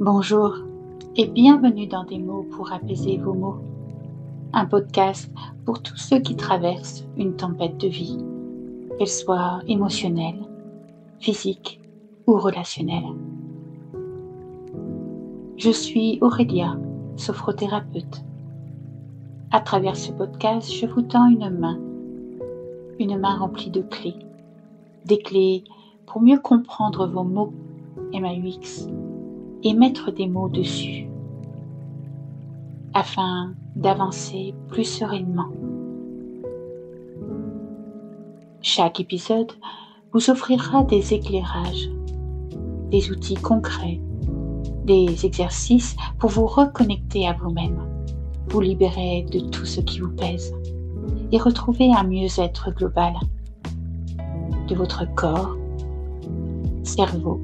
Bonjour et bienvenue dans Des mots pour apaiser vos maux, un podcast pour tous ceux qui traversent une tempête de vie, qu'elle soit émotionnelle, physique ou relationnelle. Je suis Aurélia, sophrothérapeute. À travers ce podcast, je vous tends une main remplie de clés, des clés pour mieux comprendre vos mots MAUX et mettre des mots dessus, afin d'avancer plus sereinement. Chaque épisode vous offrira des éclairages, des outils concrets, des exercices pour vous reconnecter à vous-même, vous libérer de tout ce qui vous pèse et retrouver un mieux-être global de votre corps, cerveau,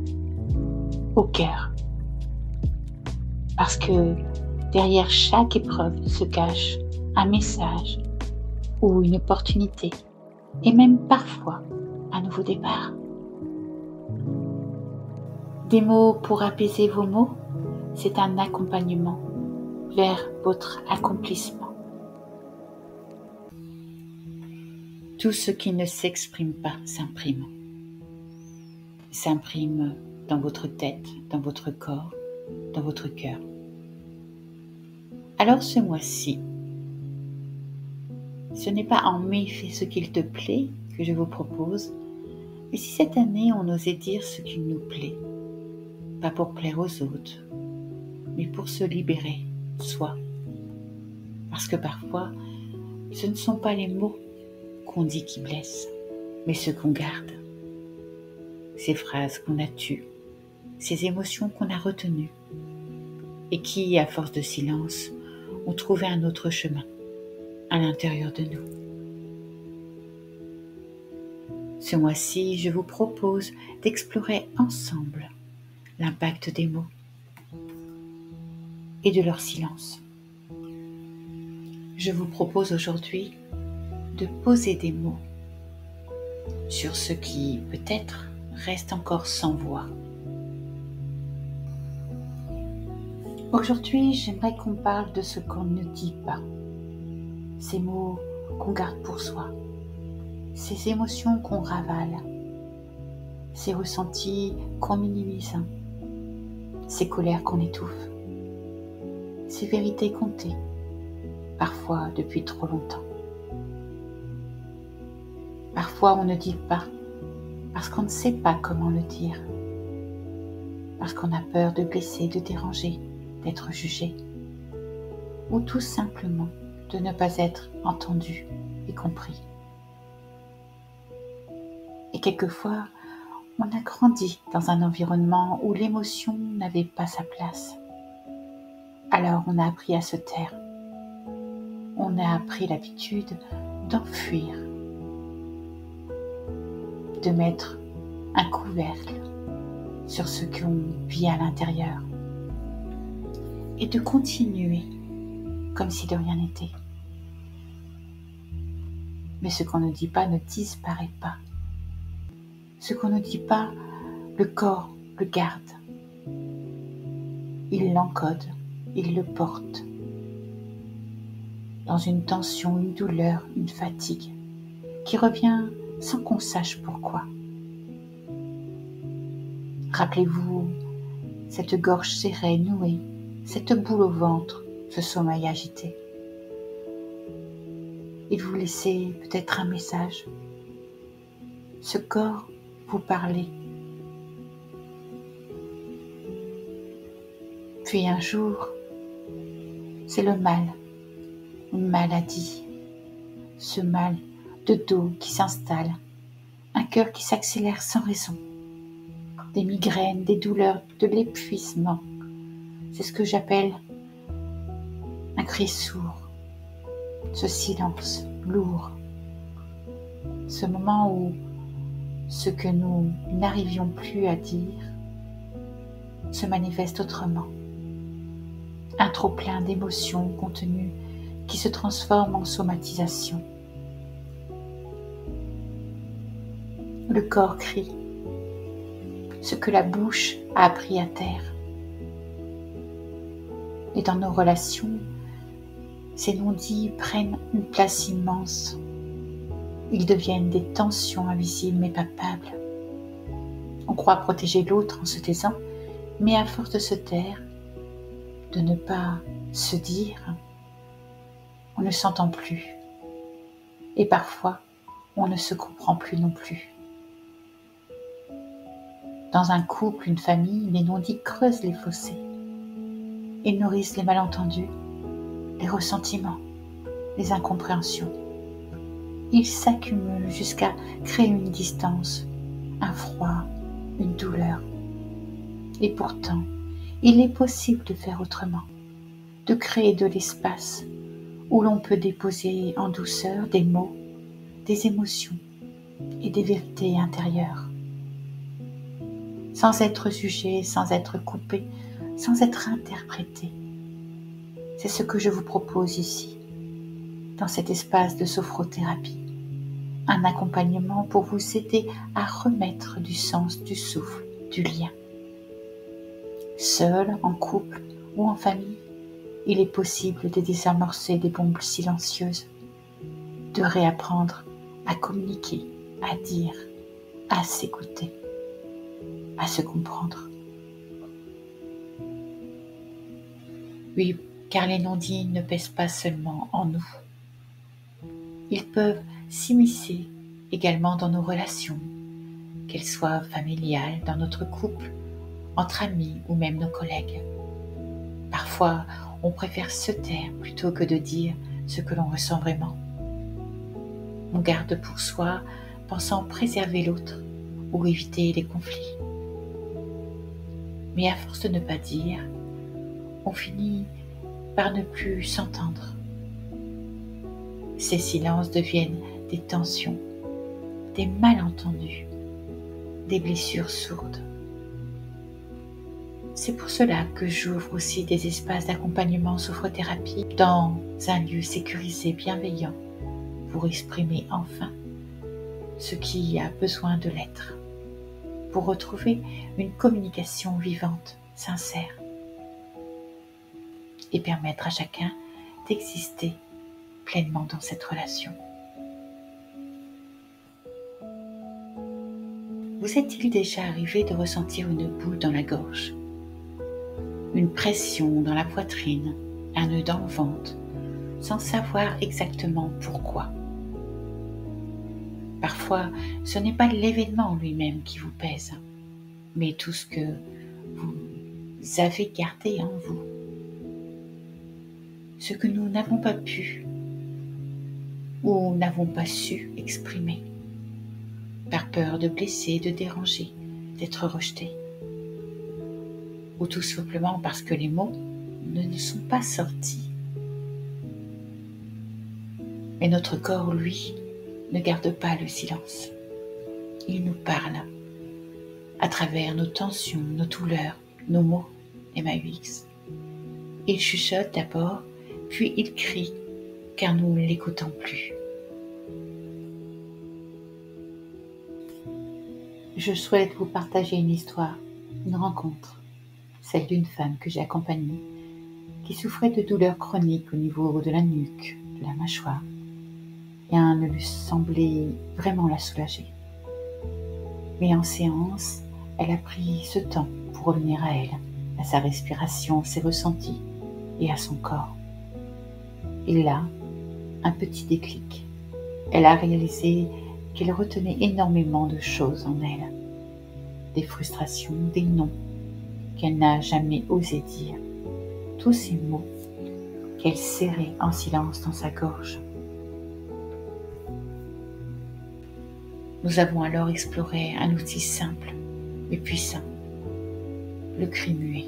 au cœur. Parce que derrière chaque épreuve se cache un message ou une opportunité et même parfois un nouveau départ. Des mots pour apaiser vos maux, c'est un accompagnement vers votre accomplissement. Tout ce qui ne s'exprime pas s'imprime. S'imprime dans votre tête, dans votre corps, dans votre cœur. Alors ce mois-ci, ce n'est pas en mai fais ce qu'il te plaît que je vous propose, mais si cette année on osait dire ce qu'il nous plaît, pas pour plaire aux autres, mais pour se libérer, soi. Parce que parfois, ce ne sont pas les mots qu'on dit qui blessent, mais ceux qu'on garde. Ces phrases qu'on a tues, ces émotions qu'on a retenues, et qui, à force de silence, ont trouvé un autre chemin à l'intérieur de nous. Ce mois-ci, je vous propose d'explorer ensemble l'impact des mots et de leur silence. Je vous propose aujourd'hui de poser des mots sur ce qui, peut-être, reste encore sans voix. Aujourd'hui, j'aimerais qu'on parle de ce qu'on ne dit pas, ces mots qu'on garde pour soi, ces émotions qu'on ravale, ces ressentis qu'on minimise, ces colères qu'on étouffe, ces vérités comptées, parfois depuis trop longtemps. Parfois on ne dit pas parce qu'on ne sait pas comment le dire, parce qu'on a peur de blesser, de déranger, d'être jugé, ou tout simplement de ne pas être entendu et compris. Et quelquefois, on a grandi dans un environnement où l'émotion n'avait pas sa place. Alors on a appris à se taire. On a appris l'habitude d'enfuir, de mettre un couvercle sur ce qu'on vit à l'intérieur et de continuer comme si de rien n'était. Mais ce qu'on ne dit pas ne disparaît pas. Ce qu'on ne dit pas, le corps le garde. Il l'encode, il le porte. Dans une tension, une douleur, une fatigue qui revient sans qu'on sache pourquoi. Rappelez-vous cette gorge serrée, nouée, cette boule au ventre, ce sommeil agité. Il vous laissait peut-être un message. Ce corps vous parlait. Puis un jour, c'est le mal, une maladie, ce mal de dos qui s'installe, un cœur qui s'accélère sans raison, des migraines, des douleurs, de l'épuisement. C'est ce que j'appelle un cri sourd, ce silence lourd, ce moment où ce que nous n'arrivions plus à dire se manifeste autrement. Un trop-plein d'émotions contenues qui se transforme en somatisation. Le corps crie ce que la bouche a appris à taire. Et dans nos relations, ces non-dits prennent une place immense. Ils deviennent des tensions invisibles mais palpables. On croit protéger l'autre en se taisant, mais à force de se taire, de ne pas se dire, on ne s'entend plus. Et parfois, on ne se comprend plus non plus. Dans un couple, une famille, les non-dits creusent les fossés. Ils nourrissent les malentendus, les ressentiments, les incompréhensions. Ils s'accumulent jusqu'à créer une distance, un froid, une douleur. Et pourtant, il est possible de faire autrement, de créer de l'espace où l'on peut déposer en douceur des mots, des émotions et des vérités intérieures. Sans être jugé, sans être coupé, sans être interprété. C'est ce que je vous propose ici, dans cet espace de sophrothérapie. Un accompagnement pour vous aider à remettre du sens, du souffle, du lien. Seul, en couple ou en famille, il est possible de désamorcer des bombes silencieuses, de réapprendre à communiquer, à dire, à s'écouter, à se comprendre. Oui, car les non-dits ne pèsent pas seulement en nous. Ils peuvent s'immiscer également dans nos relations, qu'elles soient familiales, dans notre couple, entre amis ou même nos collègues. Parfois, on préfère se taire plutôt que de dire ce que l'on ressent vraiment. On garde pour soi, pensant préserver l'autre ou éviter les conflits. Mais à force de ne pas dire, on finit par ne plus s'entendre. Ces silences deviennent des tensions, des malentendus, des blessures sourdes. C'est pour cela que j'ouvre aussi des espaces d'accompagnement sophrothérapie dans un lieu sécurisé, bienveillant, pour exprimer enfin ce qui a besoin de l'être, pour retrouver une communication vivante, sincère, et permettre à chacun d'exister pleinement dans cette relation. Vous est-il déjà arrivé de ressentir une boule dans la gorge, une pression dans la poitrine, un nœud dans le ventre, sans savoir exactement pourquoi? Parfois, ce n'est pas l'événement lui-même qui vous pèse, mais tout ce que vous avez gardé en vous, ce que nous n'avons pas pu ou n'avons pas su exprimer, par peur de blesser, de déranger, d'être rejeté, ou tout simplement parce que les mots ne sont pas sortis. Mais notre corps, lui, ne garde pas le silence. Il nous parle à travers nos tensions, nos douleurs, nos mots, MAUX. Il chuchote d'abord, puis il crie, car nous ne l'écoutons plus. Je souhaite vous partager une histoire, une rencontre, celle d'une femme que j'ai accompagnée, qui souffrait de douleurs chroniques au niveau de la nuque, de la mâchoire. Rien ne lui semblait vraiment la soulager. Mais en séance, elle a pris ce temps pour revenir à elle, à sa respiration, ses ressentis et à son corps. Et là, un petit déclic. Elle a réalisé qu'elle retenait énormément de choses en elle, des frustrations, des noms qu'elle n'a jamais osé dire, tous ces mots qu'elle serrait en silence dans sa gorge. Nous avons alors exploré un outil simple mais puissant, le cri muet.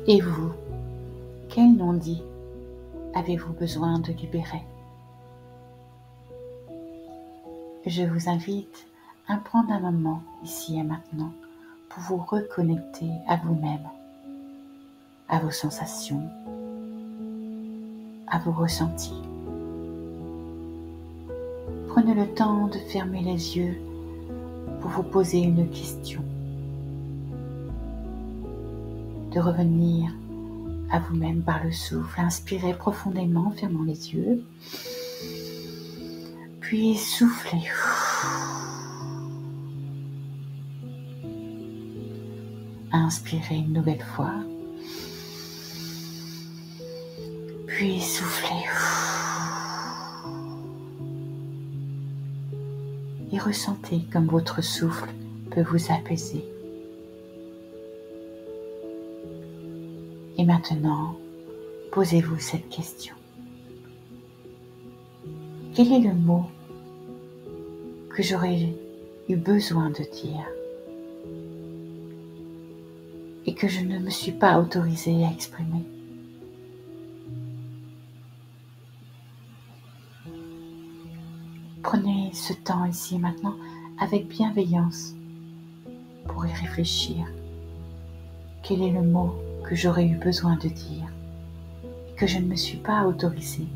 Et vous, quel non-dit avez-vous besoin de libérer? Je vous invite à prendre un moment ici et maintenant pour vous reconnecter à vous-même, à vos sensations, à vos ressentis. Prenez le temps de fermer les yeux pour vous poser une question. de revenir à vous-même par le souffle. Inspirez profondément en fermant les yeux. Puis soufflez. Inspirez une nouvelle fois. Puis soufflez. Et ressentez comme votre souffle peut vous apaiser. Et maintenant, posez-vous cette question. Quel est le mot que j'aurais eu besoin de dire et que je ne me suis pas autorisée à exprimer? Prenez ce temps ici maintenant avec bienveillance pour y réfléchir. Quel est le mot que j'aurais eu besoin de dire et que je ne me suis pas autorisée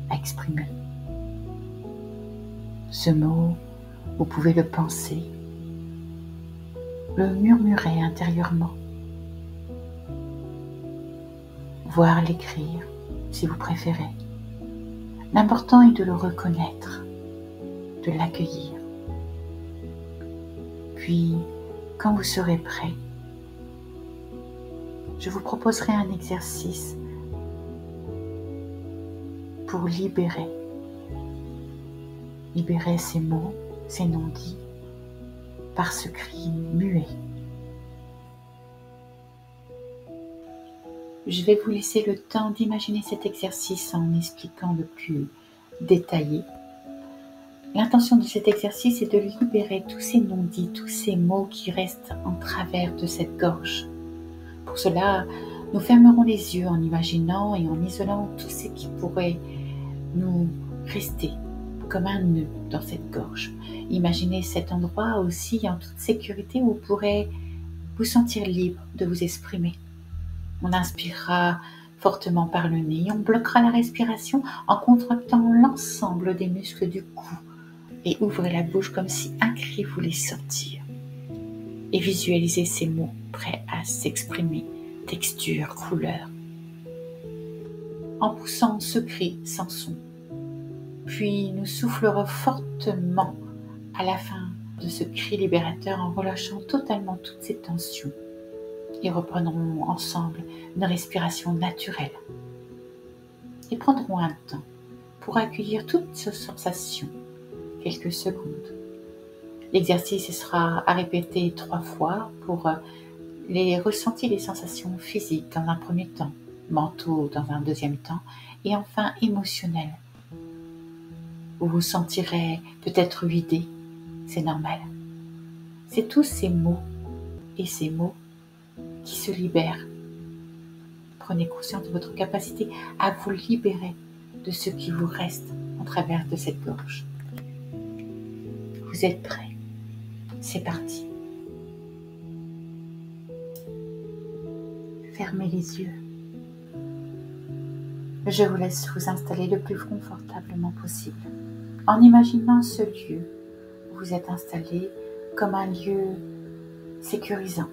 à exprimer? Ce mot, vous pouvez le penser, le murmurer intérieurement, voire l'écrire si vous préférez. L'important est de le reconnaître, de l'accueillir. Puis, quand vous serez prêt, je vous proposerai un exercice pour libérer ces mots, ces non-dits, par ce cri muet. Je vais vous laisser le temps d'imaginer cet exercice en expliquant le plus détaillé. L'intention de cet exercice est de libérer tous ces non-dits, tous ces mots qui restent en travers de cette gorge. Pour cela, nous fermerons les yeux en imaginant et en isolant tout ce qui pourrait nous rester comme un nœud dans cette gorge. Imaginez cet endroit aussi en toute sécurité où vous pourrez vous sentir libre de vous exprimer. On inspirera fortement par le nez et on bloquera la respiration en contractant l'ensemble des muscles du cou et ouvrez la bouche comme si un cri voulait sortir. Et visualisez ces mots prêts à s'exprimer, texture, couleur, en poussant ce cri sans son. Puis nous soufflerons fortement à la fin de ce cri libérateur en relâchant totalement toutes ces tensions et reprendrons ensemble une respiration naturelle et prendrons un temps pour accueillir toutes ces sensations, quelques secondes. L'exercice sera à répéter 3 fois pour les ressentir, les sensations physiques dans un premier temps, mentaux dans un deuxième temps et enfin émotionnels. Vous vous sentirez peut-être vidé, c'est normal. C'est tous ces mots et ces mots qui se libèrent. Prenez conscience de votre capacité à vous libérer de ce qui vous reste en travers de cette gorge. Vous êtes prêts? C'est parti. Fermez les yeux. Je vous laisse vous installer le plus confortablement possible en imaginant ce lieu où vous êtes installé comme un lieu sécurisant,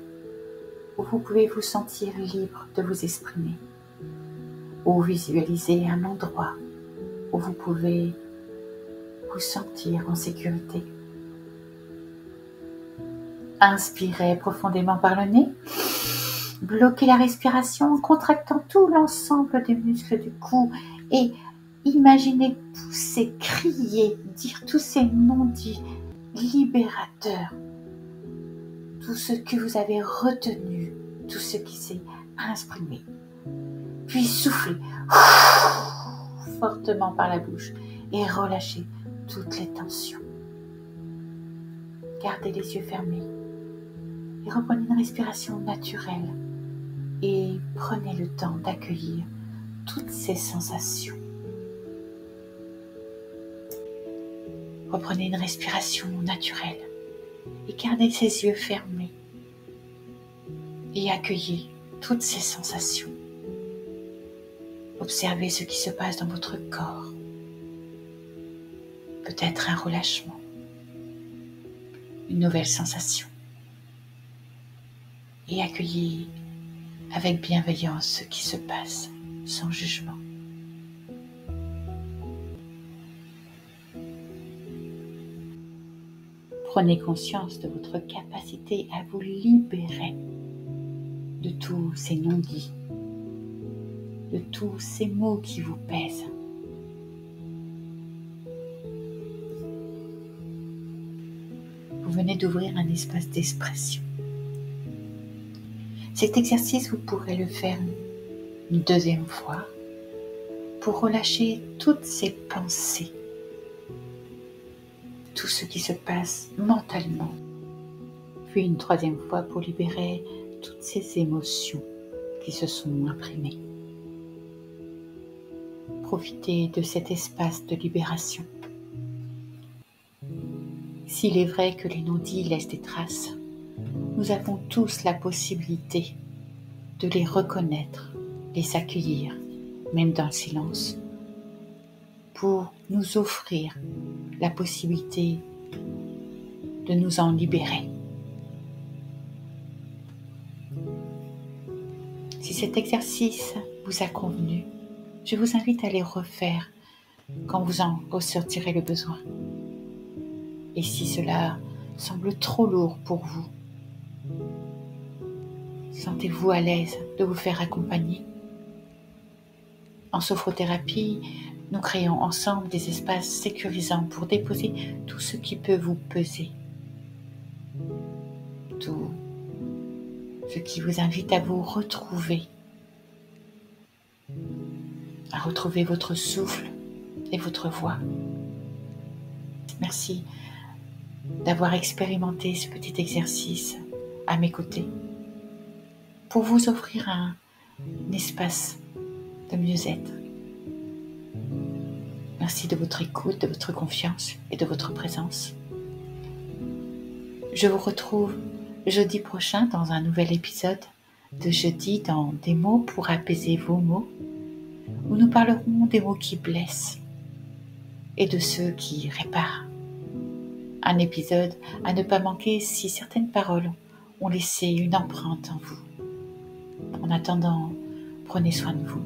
où vous pouvez vous sentir libre de vous exprimer, ou visualisez un endroit où vous pouvez vous sentir en sécurité. Inspirez profondément par le nez, bloquez la respiration en contractant tout l'ensemble des muscles du cou et imaginez pousser, crier, dire tous ces non-dits libérateurs, tout ce que vous avez retenu, tout ce qui s'est exprimé. Puis soufflez fortement par la bouche et relâchez toutes les tensions. Gardez les yeux fermés et reprenez une respiration naturelle et prenez le temps d'accueillir toutes ces sensations. Reprenez une respiration naturelle et gardez ces yeux fermés et accueillez toutes ces sensations. Observez ce qui se passe dans votre corps. Peut-être un relâchement, une nouvelle sensation. Et accueillez avec bienveillance ce qui se passe, sans jugement. Prenez conscience de votre capacité à vous libérer de tous ces non-dits, de tous ces mots qui vous pèsent. Vous venez d'ouvrir un espace d'expression. Cet exercice, vous pourrez le faire une deuxième fois pour relâcher toutes ces pensées, tout ce qui se passe mentalement. Puis une troisième fois pour libérer toutes ces émotions qui se sont imprimées. Profitez de cet espace de libération. S'il est vrai que les non-dits laissent des traces, nous avons tous la possibilité de les reconnaître, les accueillir, même dans le silence, pour nous offrir la possibilité de nous en libérer. Si cet exercice vous a convenu, je vous invite à les refaire quand vous en ressentirez le besoin. Et si cela semble trop lourd pour vous, sentez-vous à l'aise de vous faire accompagner. En sophrothérapie, nous créons ensemble des espaces sécurisants pour déposer tout ce qui peut vous peser, tout ce qui vous invite à vous retrouver, à retrouver votre souffle et votre voix. Merci d'avoir expérimenté ce petit exercice à mes côtés pour vous offrir un espace de mieux-être. Merci de votre écoute, de votre confiance et de votre présence. Je vous retrouve jeudi prochain dans un nouvel épisode de Jeudi dans des mots pour apaiser vos mots, où nous parlerons des mots qui blessent et de ceux qui réparent. Un épisode à ne pas manquer si certaines paroles ont laissé une empreinte en vous. En attendant, prenez soin de vous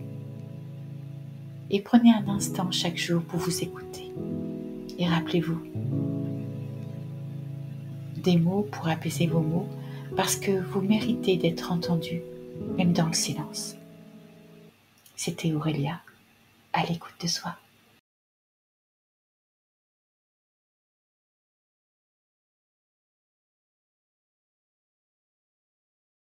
et prenez un instant chaque jour pour vous écouter. Et rappelez-vous, des mots pour apaiser vos mots, parce que vous méritez d'être entendu, même dans le silence. C'était Aurélia, à l'écoute de soi.